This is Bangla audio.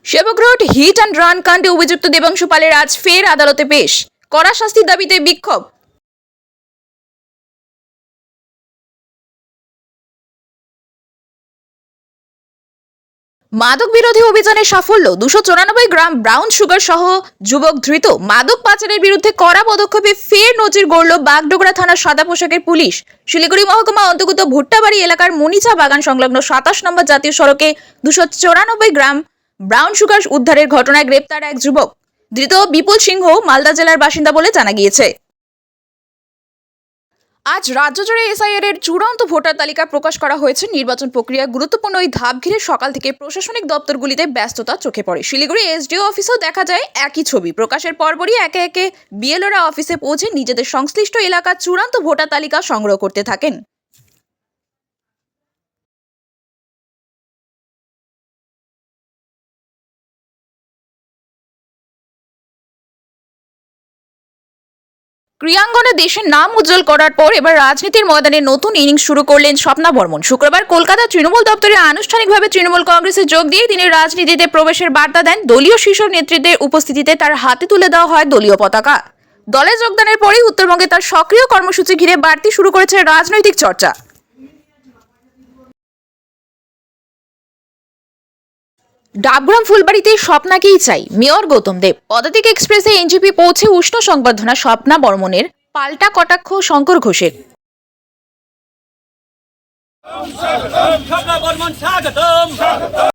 সেবক রোড হিট অ্যান্ড রান কাণ্ডে অভিযুক্ত দেবাংশু পালের আজ ফের আদালতে পেশ। কড়া শাস্তির দাবিতে বিক্ষোভ। মাদক বিরোধী অভিযানে সাফল্য, 294 গ্রাম ব্রাউন সুগার সহ যুবক ধৃত। মাদক পাচারের বিরুদ্ধে কড়া পদক্ষেপে ফের নজির গড়ল বাগডোগরা থানার সাদা পোশাকের পুলিশ। শিলিগুড়ি মহকুমা অন্তর্গত ভুট্টাবাড়ি এলাকার মনিচা বাগান সংলগ্ন 27 নম্বর জাতীয় সড়কে 294 গ্রাম ব্রাউন সুগার উদ্ধারের ঘটনায় গ্রেপ্তার এক যুবক। ধৃত বিপুল সিংহ মালদা জেলার বাসিন্দা বলে জানা গিয়েছে। আজ রাজ্য জুড়ে এসআইআর এর চূড়ান্ত ভোটার তালিকা প্রকাশ করা হয়েছে। নির্বাচন প্রক্রিয়া গুরুত্বপূর্ণ ওই ধাপ ঘিরে সকাল থেকে প্রশাসনিক দপ্তরগুলিতে ব্যস্ততা চোখে পড়ে। শিলিগুড়ি এসডিও অফিসেও দেখা যায় একই ছবি। প্রকাশের পরপরই একে একে বিএলওরা অফিসে পৌঁছে নিজেদের সংশ্লিষ্ট এলাকার চূড়ান্ত ভোটার তালিকা সংগ্রহ করতে থাকেন। ক্রীড়াঙ্গনে দেশের নাম উজ্জ্বল করার পর এবার রাজনীতির ময়দানে নতুন ইনিংস শুরু করলেন স্বপ্না বর্মন। শুক্রবার কলকাতা তৃণমূল দপ্তরে আনুষ্ঠানিকভাবে তৃণমূল কংগ্রেসে যোগ দিয়ে তিনি রাজনীতিতে প্রবেশের বার্তা দেন। দলীয় শীর্ষ নেতৃত্বের উপস্থিতিতে তার হাতে তুলে দেওয়া হয় দলীয় পতাকা। দলে যোগদানের পরেই উত্তরবঙ্গে তার সক্রিয় কর্মসূচি ঘিরে বাড়তি শুরু করেছে রাজনৈতিক চর্চা। ডাবগ্রাম ফুলবাড়িতে স্বপ্নাকেই চাই, মেয়র গৌতম দেব। পদাতিক এক্সপ্রেসে এনজিপি পৌঁছে উষ্ণ সংবর্ধনা স্বপ্না বর্মনের, পাল্টা কটাক্ষ শঙ্কর ঘোষের। স্বপ্না বর্মন স্বাগতম।